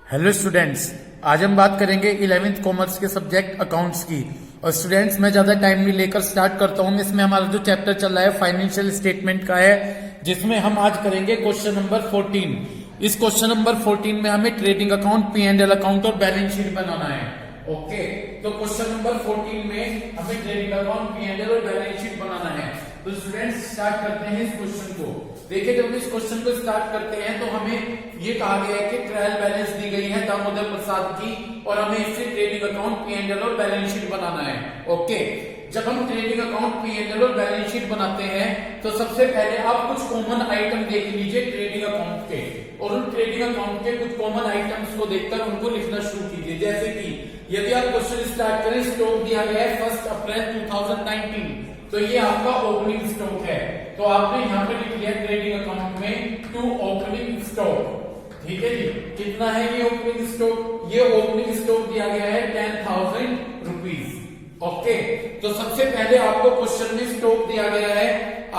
Hello students, आज हम बात करेंगे 11वीं कॉमर्स के सब्जेक्ट अकाउंट्स की। और स्टूडेंट्स, मैं ज्यादा टाइम नहीं लेकर स्टार्ट करता हूं। इसमें हमारा जो चैप्टर चल रहा है फाइनेंशियल स्टेटमेंट का है, जिसमें हम आज करेंगे क्वेश्चन नंबर 14। इस क्वेश्चन नंबर 14 में हमें ट्रेडिंग अकाउंट, P&L अकाउंट और बैलेंस शीट बनाना है। ओके, तो क्वेश्चन नंबर 14 में हमें ट्रेडिंग अकाउंट, P&L और बैलेंस शीट बनाना है। तो स्टूडेंट्स स्टार्ट करते हैं इस क्वेश्चन को। देखिए, जब हम इस क्वेश्चन को स्टार्ट करते हैं तो हमें ये कहा गया है कि ट्रायल बैलेंस दी गई है दामोदर प्रसाद की, और हमें इससे ट्रेडिंग अकाउंट, P&L और बैलेंस शीट बनाना है। ओके, जब हम ट्रेडिंग अकाउंट, P&L और बैलेंस शीट बनाते हैं तो सबसे पहले आप कुछ कॉमन आइटम देख लीजिए ट्रेडिंग अकाउंट के, और उन ट्रेडिंग अकाउंट के कुछ कॉमन आइटम्स को देखकर उनको लिखना शुरू कीजिए। जैसे कि यदि आप क्वेश्चन स्टार्ट करें, स्टॉक दिया गया है 1 अप्रैल 2019, तो ये आपका ओपनिंग स्टॉक है। तो आपने यहाँ पे लिख लिया ट्रेडिंग अकाउंट में टू ओपनिंग स्टॉक। ठीक है जी, कितना है ये ओपनिंग स्टॉक? ये ओपनिंग स्टॉक दिया गया है 10,000 रुपीज। ओके, तो सबसे पहले आपको क्वेश्चन में स्टॉक दिया गया है,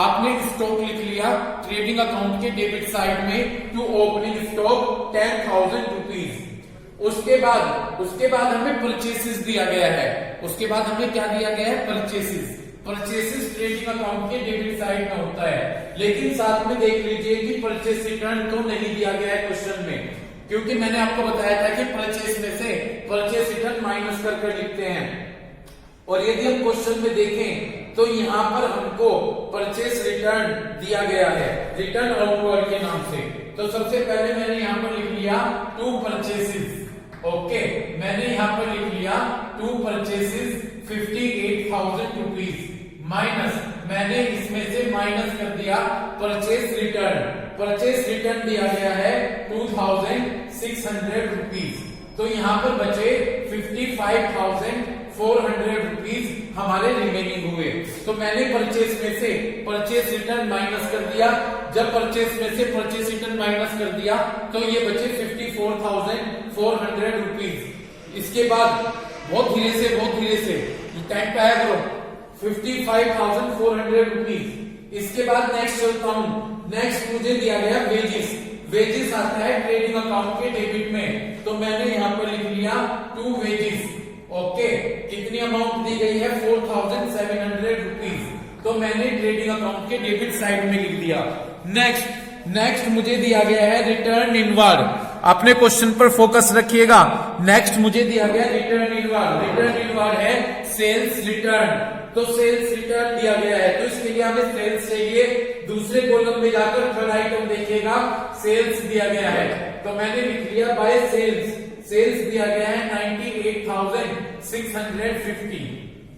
आपने स्टॉक लिख लिया ट्रेडिंग अकाउंट के डेबिट साइड में टू ओपनिंग स्टॉक 10,000 रुपीज। उसके बाद हमें परचेसेस दिया गया है। उसके बाद हमें क्या दिया गया है? परचेसेस ट्रेडिंग अकाउंट के डेबिट साइड में होता है, लेकिन साथ में देख लीजिए कि परचेस रिटर्न तो नहीं दिया गया है क्वेश्चन में, क्योंकि मैंने आपको बताया था कि परचेस में से परचेस रिटर्न माइनस कर लिखते हैं। और यदि हम क्वेश्चन में देखें तो यहाँ पर हमको परचेस रिटर्न दिया गया है रिटर्न आउटवर्ड के नाम से। तो सबसे पहले मैंने यहाँ पर लिख लिया टू परचेसेस। ओके, मैंने यहाँ पर लिख लिया टू परचेसेस 58,000 रुपीज माइनस, मैंने इसमें से माइनस कर दिया परचेस रिटर्न दिया गया है 2,600 रुपीज। तो यहाँ पर बचे 55,400 रुपीज हमारे रिमेनिंग हुए। तो मैंने परचेस में से परचेस रिटर्न माइनस कर दिया। जब परचेस में से परचेस रिटर्न माइनस कर दिया तो ये बचे 54,400 रुपीज। इसके बाद बहुत धीरे से टाइम पे आया करो, 55,400 रुपीज। इसके बाद नेक्स्ट चलता हूं। नेक्स्ट मुझे दिया गया वेजेस आता है ट्रेडिंग अकाउंट के डेबिट में, तो मैंने यहाँ पर लिख लिया टू वेजेस। ओके, कितनी अमाउंट दी गई है? 4,700 रुपीज। तो मैंने ट्रेडिंग अकाउंट के डेबिट साइड में लिख दिया। नेक्स्ट मुझे दिया गया है रिटर्न इनवार्ड। अपने क्वेश्चन पर फोकस रखिएगा। नेक्स्ट मुझे दिया गया रिटर्न इनवार्ड है सेल्स रिटर्न। तो सेल्स रिटर्न दिया गया है, तो इसके लिए हमें सेल्स चाहिए। दूसरे कॉलम में जाकर थर्ड आइटम देखिएगा, सेल्स दिया गया है, तो मैंने लिख लिया बाय सेल्स दिया गया है 98,650।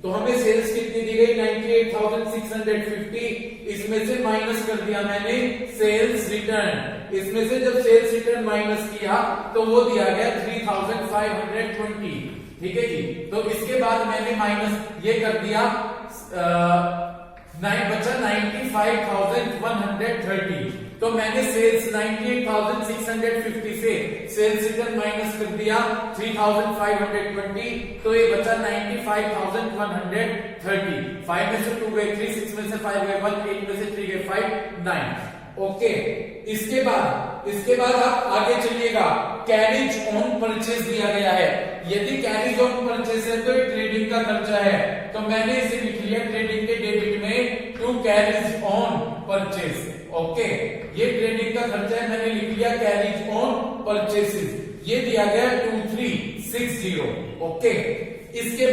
तो हमें सेल्स कितनी दी गई? 98,650। इसमें से माइनस कर दिया मैंने सेल्स रिटर्न। इसमें से जब सेल्स रिटर्न माइनस किया तो वो दिया गया 3,520। ठीक है जी, तो इसके बाद मैंने माइनस ये कर दिया, बचा 95,130। तो मैंने सेल्स 98,650 से सेल्स रिटर्न माइनस कर दिया 3,520, तो ये बचा 95,130। 5 में से 2 गए 3, 6 में से 5 गए 1, 8 में से 3 गए 5, 9। ओके, इसके बाद आप आगे चलिएगा। कैरिज ऑन परचेज दिया गया है। यदि कैरिज ऑन परचेज है तो ये ट्रेडिंग का खर्चा है, तो मैंने इसे लिख लिया ट्रेडिंग के डेबिट में to carriage on purchase. Okay, ये ट्रेडिंग का खर्चा है, मैंने लिख लिया कैरिज ऑन परचेसेस। ये दिया गया 2360। ओके, इसके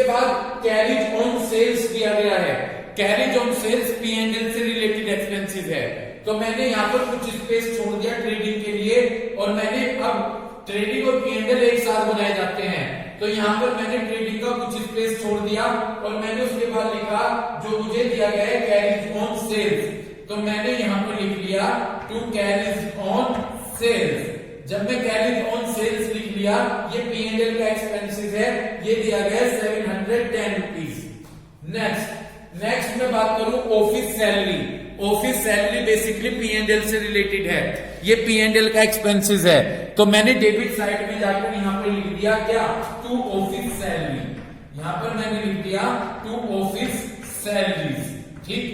बाद कैरिज ऑन सेल्स दिया गया है। कैरिज ऑन सेल्स P&L से रिलेटेड एक्सपेंसेस है, तो मैंने यहाँ पर कुछ स्पेस छोड़ दिया ट्रेडिंग के लिए, और मैंने अब ट्रेडिंग और P&L एक साथ बनाए जाते हैं, तो यहाँ पर मैंने ट्रेडिंग का कुछ स्पेस छोड़ दिया, और मैंने उसके बाद लिखा जो मुझे दिया गया है कैरिज ऑन सेल्स, तो मैंने यहाँ पर लिख लिया टू कैरिज ऑन सेल्स। जब मैं कैरिज ऑन सेल्स लिख लिया, ये P&L का एक्सपेंसेस है, ये दिया गया 710 रुपीज। नेक्स्ट मैं बात करूं ऑफिस सैलरी बेसिकली P&L से रिलेटेड है। ये P&L का एक्सपेंसेस है, तो मैंने डेबिट साइड में जाकर यहाँ पर लिख दिया क्या? To office salary. यहाँ पर मैंने लिख दिया टू ऑफिस सैलरीज। ठीक,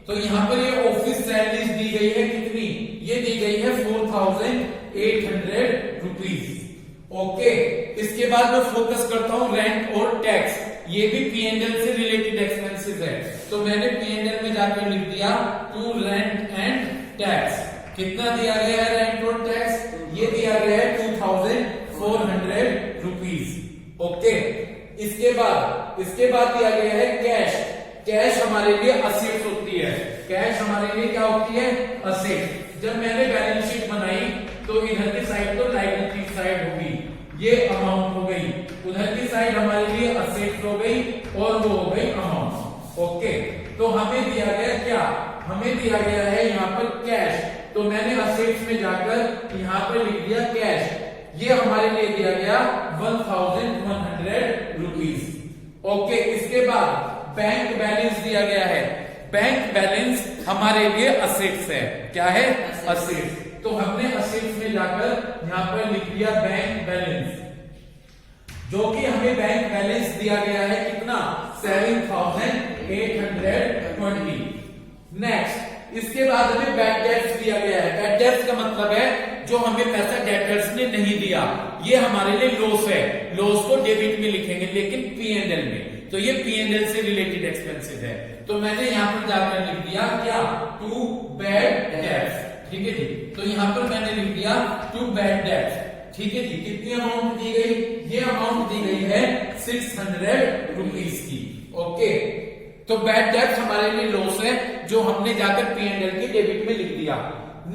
तो यहाँ पर ये ऑफिस सैलरीज दी गई है कितनी? ये दी गई है 4,000 800 रुपीज। ओके, इसके बाद मैं फोकस करता हूं रेंट और टैक्स, ये भी P&L से रिलेटेड एक्सपेंसेस है। तो मैंने P&L में जाकर लिख दिया टू रेंट एंड टैक्स। कितना दिया गया है रेंट और टैक्स? ये दिया गया है 2400 रुपीज। ओके, इसके बाद दिया गया है कैश। कैश हमारे लिए असेट्स होती है। कैश हमारे लिए क्या होती है? असेट। जब मैंने बैलेंस शीट बनाई तो इधर की साइड तो लायबिलिटी साइड होगी, ये अमाउंट हो गई, उधर की साइड हमारे लिए असेट्स हो गई और वो हो गई अमाउंट। ओके, तो हमें दिया गया क्या? हमें दिया गया है यहाँ पर कैश, तो मैंने असेट्स में जाकर यहाँ पर लिख दिया कैश। ये हमारे लिए दिया गया 1100 रुपीज। ओके, इसके बाद बैंक बैलेंस दिया गया है। बैंक बैलेंस हमारे लिए असेट्स है। क्या है? असेट्स। तो हमने असेट्स में जाकर यहां पर लिख दिया बैंक बैलेंस, जो कि हमें बैंक बैलेंस दिया गया है कितना? 7820। नेक्स्ट, इसके बाद हमें बैड डेट्स दिया गया है। बैड डेट्स का मतलब है जो हमें पैसा डेटर्स ने नहीं दिया, ये हमारे लिए लॉस है। लॉस को डेबिट में लिखेंगे लेकिन P&L में, तो ये P&L से रिलेटेड एक्सपेंसेस है। तो मैंने यहां पर जाकर लिख दिया क्या? To bad debts. ठीक है जी, तो यहां पर मैंने लिख दिया टू बैड डेट्स। ठीक है जी, कितनी अमाउंट दी गई? ये अमाउंट दी गई है 600 रुपीज की। ओके, तो बैड डेट्स हमारे लिए लॉस है जो हमने जाकर P&L की डेबिट में लिख दिया।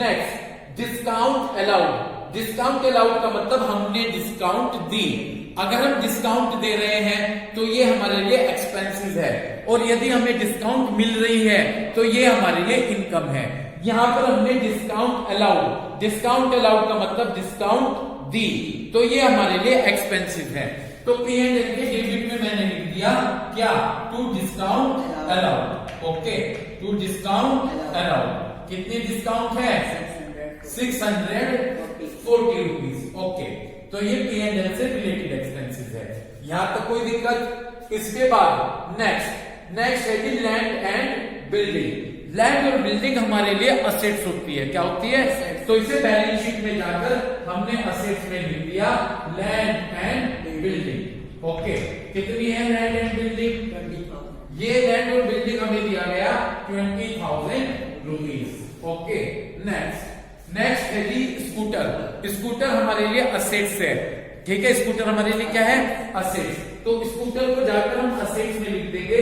Next, discount allowed. Discount allowed का मतलब हमने डिस्काउंट दी। अगर हम डिस्काउंट दे रहे हैं तो ये हमारे लिए एक्सपेंसेस है, और यदि हमें डिस्काउंट मिल रही है तो ये हमारे लिए इनकम है। यहां पर हमने डिस्काउंट अलाउड, डिस्काउंट अलाउड का मतलब डिस्काउंट दी, तो ये हमारे लिए एक्सपेंसिव है। तो P&L के डेबिट में मैंने लिख दिया क्या? To discount allowed. Okay, to discount allowed. कितनी डिस्काउंट है? 640 रुपीज। ओके, तो ये P&L से रिलेटेड एक्सपेंसेस है। यहां तक कोई दिक्कत? इसके बाद नेक्स्ट है कि लैंड एंड बिल्डिंग। लैंड और बिल्डिंग हमारे लिए असेट्स होती है। क्या होती है? तो इसे बैलेंस शीट में जाकर हमने असेट्स में लिख दिया लैंड एंड बिल्डिंग। ओके, कितनी है लैंड एंड बिल्डिंग? 20,000। ये लैंड और बिल्डिंग हमें दिया गया 20,000 रुपीज। ओके, नेक्स्ट है जी स्कूटर। स्कूटर हमारे लिए असेट्स है। ठीक है, स्कूटर हमारे लिए क्या है? असेट्स। तो स्कूटर को जाकर हम असेट्स में लिख देंगे।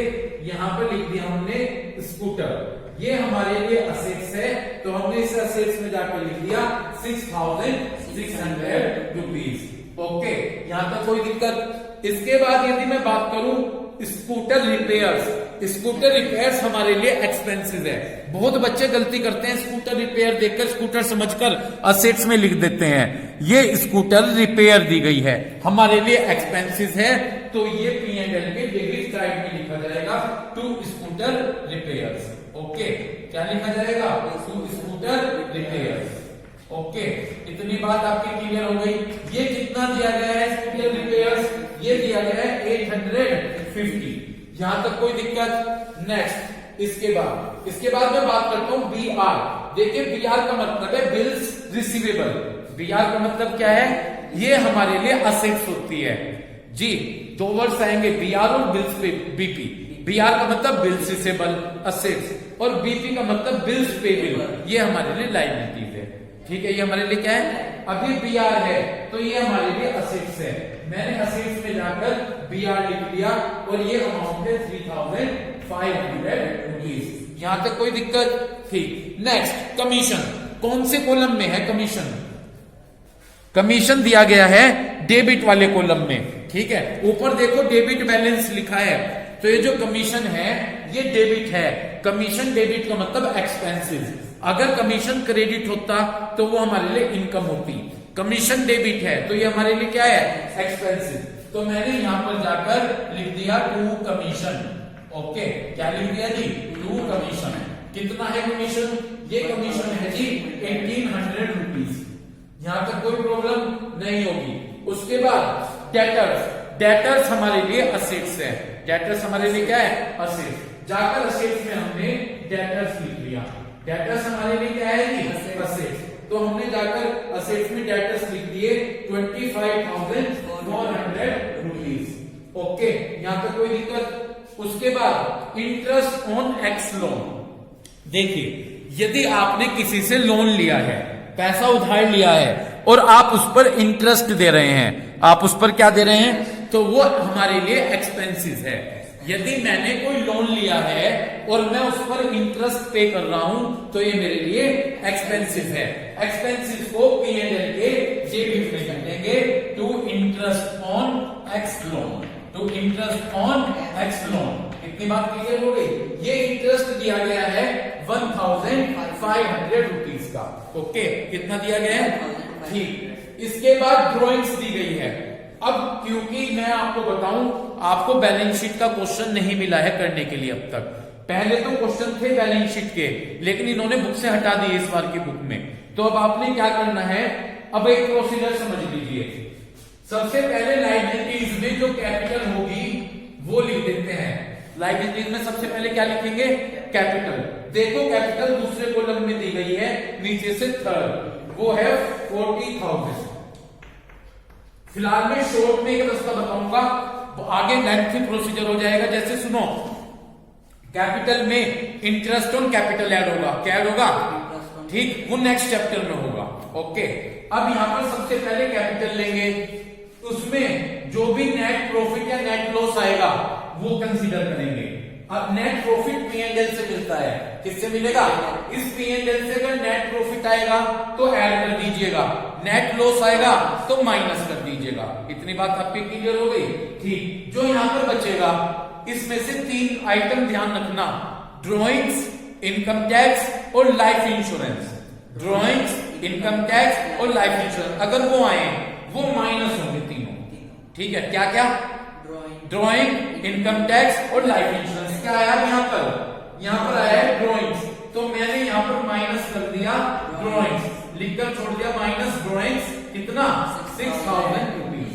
यहां पर लिख दिया हमने स्कूटर, ये हमारे लिए असेट्स है, तो हमने इस असेट्स में जाकर लिख दिया 6,600 रुपीज। ओके, यहां तक कोई दिक्कत? इसके बाद यदि मैं बात करूं स्कूटर रिपेयर्स। स्कूटर रिपेयर्स हमारे लिए एक्सपेंसिव है। बहुत बच्चे गलती करते हैं, स्कूटर रिपेयर देखकर स्कूटर समझकर असेट्स में लिख देते हैं। ये स्कूटर रिपेयर दी गई है, हमारे लिए एक्सपेंसिव है, तो ये P&L के डेबिट साइड में लिखा जाएगा टू स्कूटर रिपेयर्स। ओके, क्या लिखा जाएगा? To scooter repairs. ओके, इतनी बात आपकी क्लियर हो गई। ये कितना दिया गया है स्कूटर रिपेयर्स? ये दिया गया है 850। यहां तक कोई दिक्कत? नेक्स्ट, इसके बाद मैं बात करता हूं BR। देखिए, BR का मतलब है बिल्स रिसीवेबल। BR का मतलब क्या है? ये हमारे लिए असेट्स होती है जी। दो वर्ड्स आएंगे, BR और बिल्स पे BP। BR का मतलब बिल्स रिसीवेबल असेट्स, और BP का मतलब बिल्स पेबल, ये हमारे लिए लायबिलिटीज है। ठीक है, ये हमारे लिए क्या है? अभी BR है तो ये हमारे लिए असेट्स है। मैंने असेट्स में जाकर BR लिख दिया और ये अमाउंट है 3,500 रुपीज। यहां तक कोई दिक्कत? ठीक। Next, commission. कौन से कॉलम में है कमीशन? कमीशन दिया गया है डेबिट वाले कॉलम में। ठीक है, ऊपर देखो डेबिट बैलेंस लिखा है, तो ये जो कमीशन है ये डेबिट है। कमीशन डेबिट का मतलब एक्सपेंसिव। अगर कमीशन क्रेडिट होता तो वो हमारे लिए इनकम होती। कमीशन डेबिट है तो ये हमारे लिए क्या है? एक्सपेंसिव। तो मैंने यहां पर जाकर लिख दिया टू कमीशन। ओके, क्या लिख दिया जी? To commission. कितना है कमीशन? ये कमीशन है जी 1,800 रुपीज। यहां तक कोई प्रॉब्लम नहीं होगी। उसके बाद डेटर्स। डेटर्स हमारे लिए असेट्स है। डेटर्स हमारे लिए क्या है? असेट्स। जाकर असेट्स में हमने डेटर्स लिख लिया। डेटर्स हमारे लिए क्या है? असेट्स। तो हमने जाकर असेट्स में डेटर्स लिख दिए 25,400 रुपीज। ओके, यहां तक कोई दिक्कत? उसके बाद इंटरेस्ट ऑन एक्स लोन। देखिए, यदि आपने किसी से लोन लिया है, पैसा उधार लिया है और आप उस पर इंटरेस्ट दे रहे हैं, आप उस पर क्या दे रहे हैं, तो वो हमारे लिए एक्सपेंसिस है। यदि मैंने कोई लोन लिया है और मैं उस पर इंटरेस्ट पे कर रहा हूं तो ये मेरे लिए एक्सपेंसिव है। एक्सपेंसिव को P&L के जेबी में कर देंगे to interest on X loan, to interest on X loan. कितनी बात क्लियर हो गई? ये इंटरेस्ट दिया गया है 1,500 रुपीज का। ओके, कितना दिया गया है? ठीक। इसके बाद ड्रॉइंग्स दी गई है। अब क्योंकि मैं आपको बताऊं, आपको बैलेंस शीट का क्वेश्चन नहीं मिला है करने के लिए अब तक। पहले तो क्वेश्चन थे बैलेंस शीट के, लेकिन इन्होंने बुक से हटा दिए इस बार की बुक में। तो अब आपने क्या करना है, अब एक प्रोसीजर समझ लीजिए। सबसे पहले लायबिलिटीज में जो कैपिटल होगी वो लिख देते हैं। लायबिलिटीज में सबसे पहले क्या लिखेंगे? कैपिटल। देखो, कैपिटल दूसरे कॉलम में दी गई है, नीचे से थर्ड, वो है 40,000। फिलहाल मैं शॉर्ट में एक रास्ता बताऊंगा, आगे लेंथी प्रोसीजर हो जाएगा। जैसे सुनो, कैपिटल में इंटरेस्ट ऑन कैपिटल ऐड होगा। क्या ऐड होगा? ठीक, वो नेक्स्ट चैप्टर में होगा। ओके, अब यहां पर सबसे पहले कैपिटल लेंगे, उसमें जो भी नेट प्रॉफिट या नेट लॉस आएगा वो कंसीडर करेंगे। अब नेट प्रॉफिट P&L से मिलता है, किससे मिलेगा? इस P&L से अगर नेट प्रॉफिट आएगा तो ऐड कर दीजिएगा, नेट लॉस आएगा तो माइनस कर दीजिएगा। इतनी बात आपकी क्लियर हो गई? ठीक। जो यहां पर बचेगा, इसमें से 3 आइटम ध्यान रखना, ड्रॉइंग्स, इनकम टैक्स और life insurance. Drawings, income tax और लाइफ इंश्योरेंस अगर वो आए वो माइनस होंगे तीनों। ठीक है, क्या क्या? ड्रॉइंग, इनकम टैक्स और लाइफ इंश्योरेंस। क्या आया यहां पर? यहां पर आया है ड्रॉइंग्स, तो मैंने यहां पर माइनस कर दिया ड्रॉइंग्स, लिखकर छोड़ दिया माइनस ड्रॉइंग्स। कितना? 6,000 रुपीज।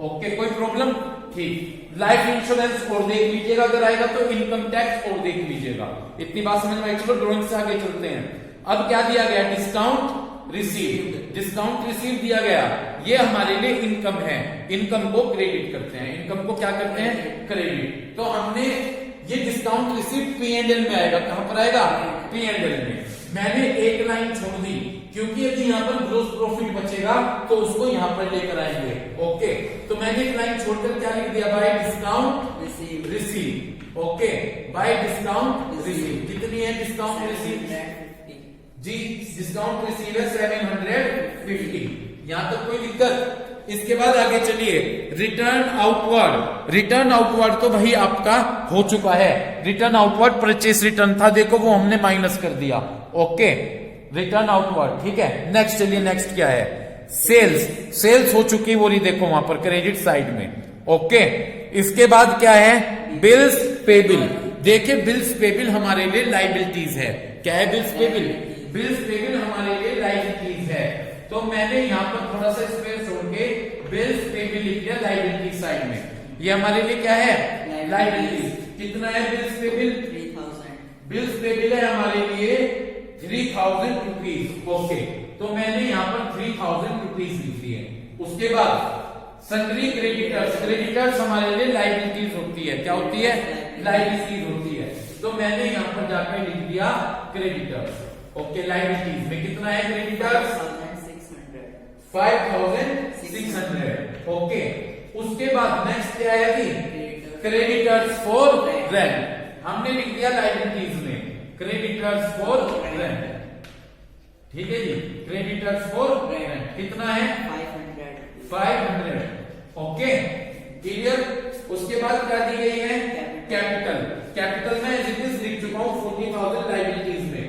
ओके, कोई प्रॉब्लम? ठीक। लाइफ इंश्योरेंस और देख लीजिएगा, अगर आएगा तो इनकम टैक्स और देख लीजिएगा। इतनी बात समझ में आई? चलो ड्रॉइंग से आगे चलते हैं। अब क्या दिया गया? Discount receive. डिस्काउंट रिसीव दिया गया, ये हमारे लिए इनकम है। इनकम को क्रेडिट करते हैं, इनकम को क्या करते हैं? क्रेडिट। तो हमने ये डिस्काउंट रिसीव P&L में आएगा। कहां पर आएगा? P&L में। मैंने एक लाइन छोड़ दी क्योंकि यदि यहां पर ग्रोस प्रॉफिट बचेगा तो उसको यहां पर लेकर आएंगे। ओके, तो मैंने एक लाइन छोड़कर क्या लिख दिया? Bye discount receive. Okay, bye discount receive. कितनी है डिस्काउंट रिसीव? जी, डिस्काउंट रिसीव है 750। यहां तक कोई दिक्कत? इसके बाद आगे चलिए, रिटर्न आउटवर्ड। रिटर्न आउटवर्ड तो भाई आपका हो चुका है। रिटर्न आउटवर्ड परचेस रिटर्न था, देखो वो हमने माइनस कर दिया। Okay, return outward. ठीक है, नेक्स्ट चलिए, नेक्स्ट क्या है? सेल्स। सेल्स हो चुकी, वो नहीं देखो वहां पर क्रेडिट साइड में। ओके, इसके बाद क्या है? Bills payable. देखिए, बिल्स पेबिल हमारे लिए लाइबिलिटीज है। क्या है बिल्स पेबिल? बिल्स पेबिल हमारे लिए लाइबिलिटीज है। तो मैंने यहां पर थोड़ा सा स्पेस छोड़ के बिल्स पेबिल लिख दिया लाइबिलिटी साइड में। ये हमारे लिए क्या है? लाइबिलिटीज। कितना है बिल्स पेबिल? 3,000। बिल्स पेबिल है हमारे लिए 3,000 रुपीज। ओके, तो मैंने यहां पर 3,000 रुपीज लिख दिए। उसके बाद सन्ड्री क्रेडिटर्स। क्रेडिटर्स हमारे लिए लाइबिलिटीज होती है। क्या होती है? लाइबिलिटीज होती है। तो मैंने यहां पर जाकर लिख दिया क्रेडिटर्स। ओके, लाइबिलिटीज में कितना है क्रेडिटर्स? 5,600। ओके, उसके बाद नेक्स्ट क्या है जी? Creditors for rent. हमने लिख दिया लाइबिलिटीज में क्रेडिटर्स फॉर रेंट। ठीक है जी, क्रेडिटर्स फॉर रेंट कितना है? 500। Okay, clear? उसके बाद क्या दी गई है? कैपिटल। कैपिटल में एज इट इज लिख चुका हूं 40,000 लाइबिलिटीज में।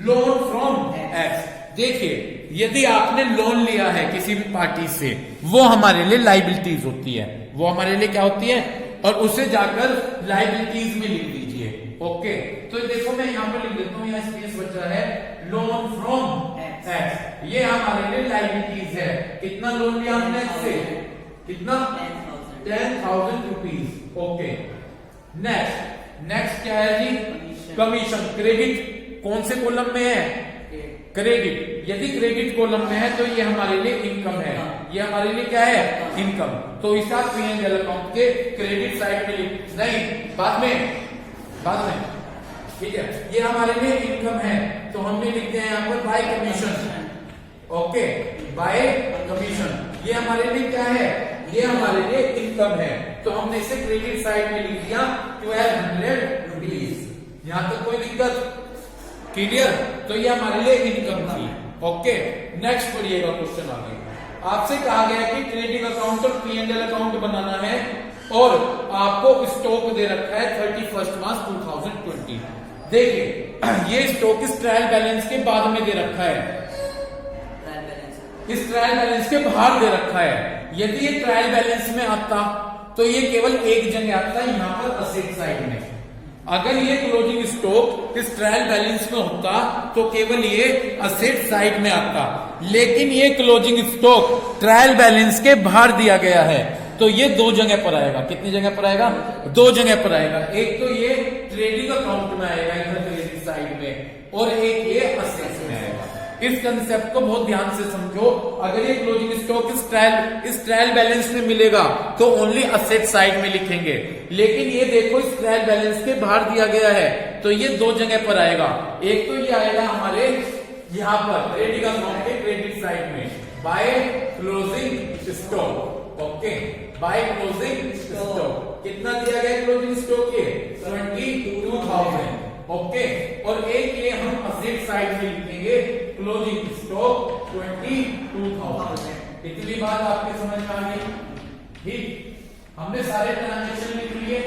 Loan from x. देखिए, यदि आपने लोन लिया है किसी भी पार्टी से, वो हमारे लिए लाइबिलिटीज होती है। वो हमारे लिए क्या होती है? और उसे जाकर लाइबिलिटीज में लिख दीजिए। ओके, तो देखो मैं यहां पर लिख देता हूं, यहां स्पेस बचा है लोन फ्रॉम एक्स। ये हमारे लिए लाइबिलिटीज है। कितना लोन लिया हमने इससे? कितना? 10,000 रुपीज। ओके, नेक्स्ट क्या है जी? कमीशन। क्रेडिट कौन से कॉलम में है? क्रेडिट, यदि क्रेडिट कॉलम में है तो ये हमारे लिए इनकम है, ये हमारे लिए क्या है, इनकम। तो इस साथ P&L अकाउंट के क्रेडिट साइड में नहीं, बाद में ठीक है, ये हमारे लिए इनकम है तो हमने लिखते हैं यहाँ पर bye commission. Okay, bye commission ये हमारे लिए क्या है, ये हमारे लिए इनकम है तो हमने इसे क्रेडिट साइड में लिख दिया 1200 रुपीज। यहां तक कोई दिक्कत, क्लियर? तो ये हमारे लिए इनकम थी। ओके, नेक्स्ट पढ़िएगा क्वेश्चन आगे। आपसे कहा गया कि ट्रेडिंग अकाउंट और P&L अकाउंट बनाना है और आपको स्टॉक दे रखा है 31 मार्च 2020। देखिए ये स्टॉक इस ट्रायल बैलेंस के बाद में दे रखा है, इस ट्रायल बैलेंस के बाहर दे रखा है। यदि ये ट्रायल बैलेंस में आता तो ये केवल एक जगह आता है, यहां पर असेट साइड में। अगर ये क्लोजिंग स्टॉक इस ट्रायल बैलेंस में होता तो केवल ये असेट साइड में आता, लेकिन ये क्लोजिंग स्टॉक ट्रायल बैलेंस के बाहर दिया गया है तो ये दो जगह पर आएगा। कितनी जगह पर आएगा, दो जगह पर आएगा। एक तो ये ट्रेडिंग अकाउंट में आएगा इधर क्रेडिट साइड में, और एक ये असेट्स में आएगा। इस कंसेप्ट को बहुत ध्यान से समझो। अगर ये क्लोजिंग स्टॉक इस ट्रायल बैलेंस में मिलेगा तो ओनली असेट साइड में लिखेंगे, लेकिन ये देखो इस ट्रायल बैलेंस के बाहर दिया गया है तो ये दो जगह पर आएगा। एक तो ये आएगा हमारे यहाँ पर ट्रेडिंग अकाउंट के क्रेडिट साइड में by closing stock. Okay, by closing stock कितना दिया गया क्लोजिंग स्टॉक के 22,000। ओके, और एक ये हम असेट साइड में लिखेंगे क्लोजिंग स्टॉक 22,000। इतनी बात आपके समझ में आ गई? ठीक, हमने सारे ट्रांजेक्शन लिख लिए।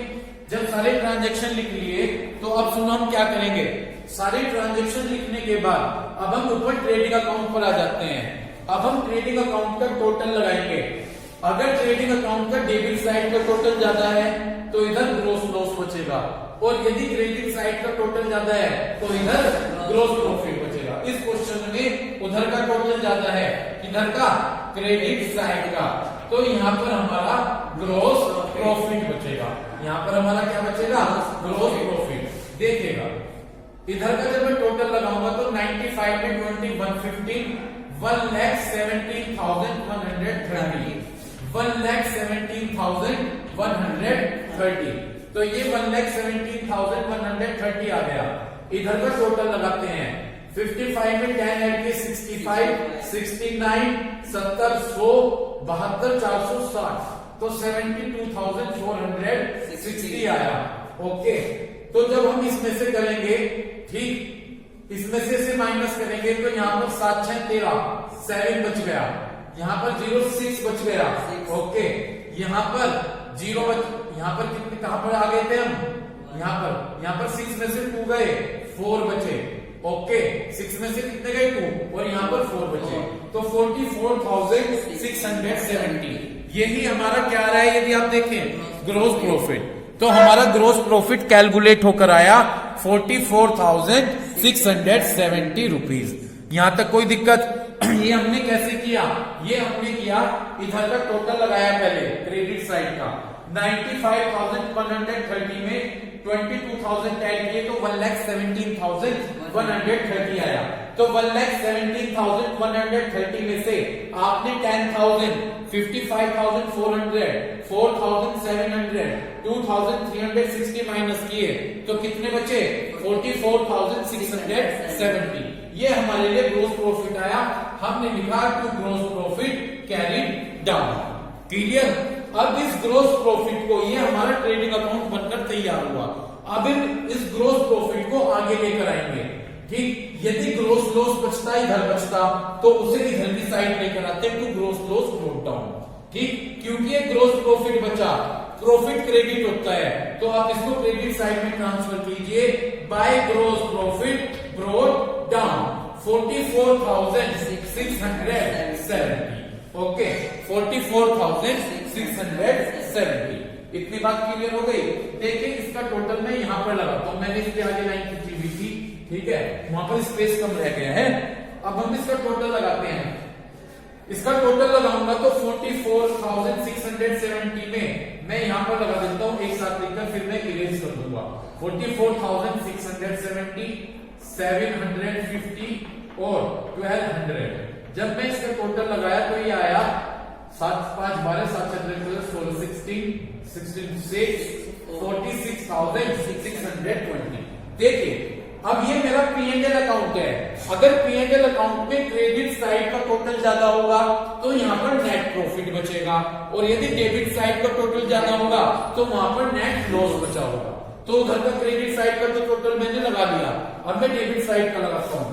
जब सारे ट्रांजेक्शन लिख लिए तो अब सुनो हम क्या करेंगे। सारे ट्रांजेक्शन लिखने के बाद अब हम ऊपर ट्रेडिंग अकाउंट पर आ जाते हैं। अब हम ट्रेडिंग अकाउंट का टोटल लगाएंगे। अगर ट्रेडिंग अकाउंट का डेबिट साइड का टोटल ज्यादा है तो इधर ग्रॉस लॉस बचेगा, और यदि क्रेडिट साइड का टोटल ज्यादा है तो इधर ग्रॉस प्रॉफिट बचेगा। इस क्वेश्चन में उधर का टोटल ज्यादा है, इधर का क्रेडिट साइड का, तो यहाँ पर हमारा ग्रॉस प्रॉफिट बचेगा। यहाँ पर हमारा क्या बचेगा, ग्रॉस प्रॉफिट। देखिएगा इधर का जब मैं टोटल लगाऊंगा तो 95 में 20 115 1,17,130 1,17,130 तो ये 1,17,130 आ गया। इधर का टोटल लगाते हैं 55 में 10 ऐड के 65 69 70 100 72 460 तो 72,460 आया। ओके, तो जब हम इसमें से करेंगे, ठीक, इसमें से माइनस करेंगे तो यहाँ पर 7 6 13 7 बच गया, यहाँ पर 0 6 बच गया। ओके, यहाँ पर 0 यहाँ पर कितने कहां पर आ गए थे हम, यहाँ पर 6 में से 2 गए 4 बचे। ओके, 6 में से कितने गए 2 और यहाँ पर 4 बचे, तो 44,670 यही हमारा क्या आ रहा है। यदि आप देखें ग्रोस प्रॉफिट तो हमारा ग्रोस प्रॉफिट कैलकुलेट होकर आया 44,670 रुपीज। यहां तक कोई दिक्कत? ये हमने कैसे किया, ये हमने किया इधर का टोटल लगाया पहले क्रेडिट साइड का 95,130 में 22,000 ऐड किए तो 1,17,130 आया। तो 1,17,130 में से आपने 10,000 55,400 4,700 2,360 माइनस किए तो कितने बचे 44,670। ये हमारे लिए ग्रोस प्रॉफिट आया। हमने लिखा to gross profit carried down. Clear? अब इस ग्रोस प्रॉफिट को, ये हमारा ट्रेडिंग अकाउंट बनकर तैयार हुआ। अब इस ग्रोस प्रॉफिट को आगे लेकर आएंगे। ठीक, यदि ग्रोस लॉस बचता इधर बचता तो उसे इधर की साइड लेकर आते to gross loss brought down. ठीक, क्योंकि ये ग्रोस प्रॉफिट बचा, प्रॉफिट क्रेडिट होता है तो आप इसको क्रेडिट साइड में ट्रांसफर कीजिए by gross profit brought down 44,670। Okay, 44,670। इतनी बात क्लियर हो गई। देखिए इसका टोटल मैं यहाँ पर लगाता हूं, मैंने इसके आगे लाइन खींची हुई थी, ठीक है, वहां पर स्पेस कम रह गया है। अब हम इसका टोटल लगाते हैं। इसका टोटल लगाऊंगा तो 44,670 में मैं यहां पर लगा देता हूं एक साथ लिखकर, फिर मैं इरेज कर दूंगा। 44,670 750 और 1200। जब मैं इसका टोटल लगाया तो ये आया 7 5 12 7 16 16 46,620। देखिए अब ये मेरा P&L अकाउंट है। अगर P&L अकाउंट में क्रेडिट साइड का टोटल ज्यादा होगा तो यहाँ पर नेट प्रॉफिट बचेगा, और यदि डेबिट साइड का टोटल ज्यादा होगा तो वहां पर नेट लॉस बचा होगा। तो उधर का क्रेडिट साइड का तो टोटल मैंने लगा दिया, अब मैं डेबिट साइड का लगाता हूं।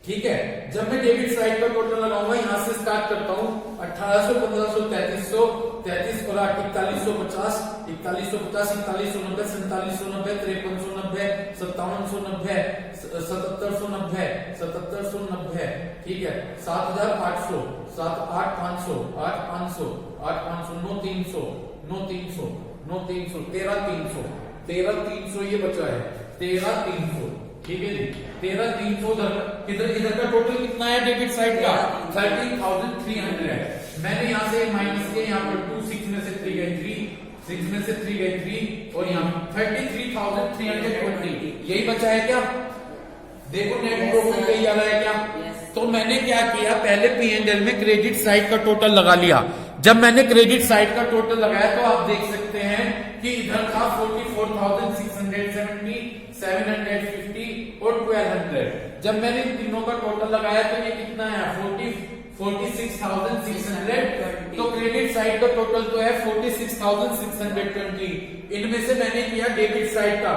ठीक है, जब मैं डेबिट साइड का टोटल लगाऊंगा यहां से स्टार्ट करता हूं 1800 1500 3300 33 और 4150 4150 4190 4790 5390 5790 7790 7790। ठीक है, 7500 7500 8500 8500 9300 9300 9300 13300 13300 ये बचा है 13300। ठीक है जी, 13300 इधर का टोटल कितना है डेबिट साइड का 13,300 है। मैंने यहाँ से माइनस किया, यहाँ पर 2 6 में से 3 गए 3 6 में से 3 गए 3 और यहाँ 33,320 यही बचा है क्या? देखो नेट प्रॉफिट यही आ रहा है क्या? तो मैंने क्या किया, पहले P&L में क्रेडिट साइड का टोटल लगा लिया। जब मैंने क्रेडिट साइड का टोटल लगाया तो आप देख सकते हैं कि इधर था 44,670 750 और 1200। जब मैंने इन तीनों का टोटल लगाया तो ये कितना है 46,600। तो क्रेडिट साइड का टोटल तो है 46,620। इनमें से मैंने किया डेबिट साइड का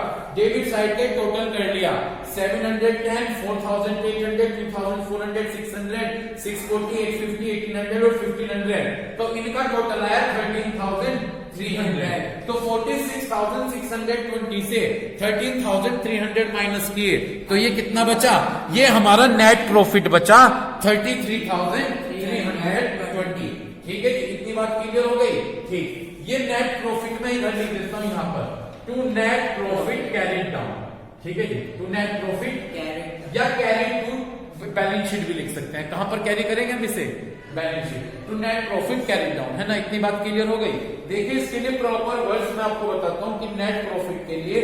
टोटल कर लिया 710 4,800 2,400 600 640 850 1800 और 1500। तो इनका टोटल आया 13,300। तो 46,620 से 13,300 माइनस किए तो ये कितना बचा? ये हमारा नेट प्रॉफिट बचा 33,320। ठीक है, इतनी बात क्लियर हो गई। ठीक, ये नेट प्रॉफिट में इधर लिख देता हूं यहाँ पर to net profit carried down. ठीक है जी, टू नेट प्रॉफिट या कैरी टू बैलेंस शीट भी लिख सकते हैं। कहां पर कैरी करेंगे हम इसे? Balance sheet. To net profit carry down, है ना? इतनी बात क्लियर हो गई। देखिए इसके लिए प्रॉपर वर्ड्स मैं आपको बताता हूं कि नेट प्रॉफिट के लिए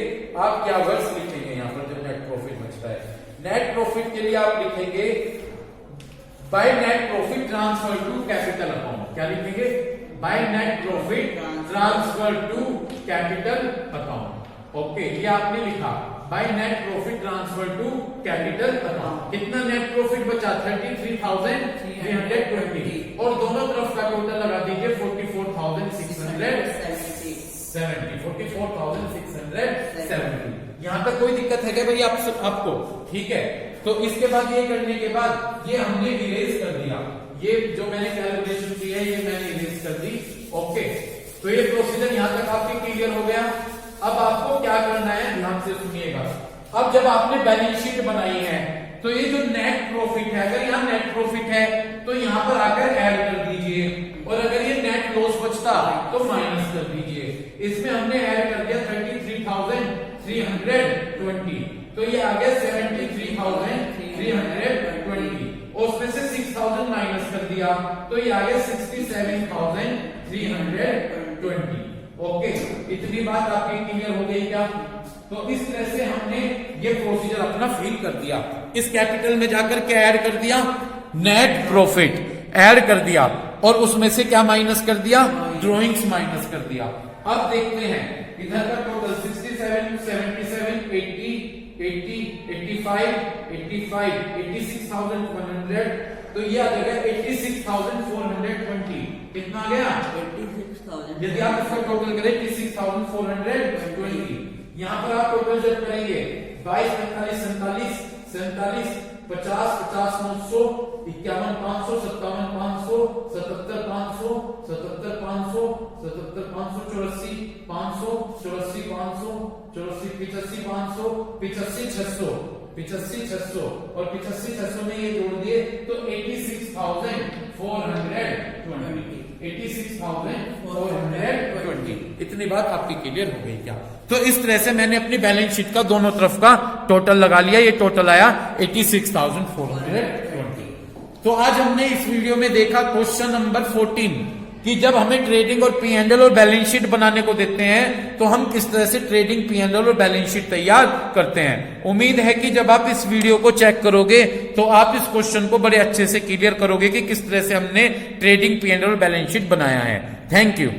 आप क्या वर्ड्स लिखेंगे। यहाँ पर जब नेट प्रॉफिट बचता है, नेट प्रॉफिट के लिए आप लिखेंगे by net profit transfer to capital account. क्या लिखेंगे? By net profit transfer to capital account. Okay, ये आपने लिखा by net profit transfer to capital account. कितना नेट प्रॉफिट बचा? 33,320 और दोनों तरफ का टोटल लगा दीजिए 44,670 44,670। यहां तक कोई दिक्कत है क्या भाई आपको? ठीक है, तो इसके बाद ये करने के बाद ये हमने इरेज कर दिया। ये जो मैंने कैलकुलेशन की है ये मैंने इरेज कर दी। ओके, तो ये प्रोसीजर यहां तक आपके क्लियर हो गया। अब आपको क्या करना है, ध्यान से सुनिएगा। अब जब आपने बैलेंस शीट बनाई है तो ये जो नेट प्रॉफिट है, अगर यहाँ नेट प्रॉफिट है तो यहाँ पर आकर ऐड कर दीजिए, और अगर ये नेट लॉस बचता तो माइनस कर दीजिए। इसमें हमने ऐड कर दिया 33,320, तो ये आ गया 73,320 और उसमें से 6,000 माइनस कर दिया तो ये आ गया 67,320। ओके, इतनी बात आपकी क्लियर हो गई क्या? तो इस तरह से हमने ये प्रोसीजर अपना फिल कर दिया। इस कैपिटल में जाकर क्या ऐड कर दिया? नेट प्रॉफिट ऐड कर दिया, और उसमें से क्या माइनस कर दिया? ड्रॉइंग्स माइनस कर दिया। अब देखते हैं इधर का टोटल 67 77 80 80 85 85 86,100, तो ये आ जाएगा 86,420। कितना आ गया? 86,000। यदि आप इसका टोटल करें 86,420, यहाँ पर आप टोटल जब करेंगे 22 45 47 47 50 50 900 51 500 57 500 77 500 77 500 77 500 84 500 84 500 84 85 500 85 600 85 600 और 85 600 में ये जोड़ दिए तो 86,420 86,420। इतनी बात आपकी क्लियर हो गई क्या? तो इस तरह से मैंने अपनी बैलेंस शीट का दोनों तरफ का टोटल लगा लिया। ये टोटल आया 86,420। तो आज हमने इस वीडियो में देखा क्वेश्चन नंबर 14 कि जब हमें ट्रेडिंग और पी एंड एल और बैलेंस शीट बनाने को देते हैं तो हम किस तरह से ट्रेडिंग पी एंड एल और बैलेंस शीट तैयार करते हैं। उम्मीद है कि जब आप इस वीडियो को चेक करोगे तो आप इस क्वेश्चन को बड़े अच्छे से क्लियर करोगे कि किस तरह से हमने ट्रेडिंग पी एंड एल और बैलेंस शीट बनाया है। Thank you.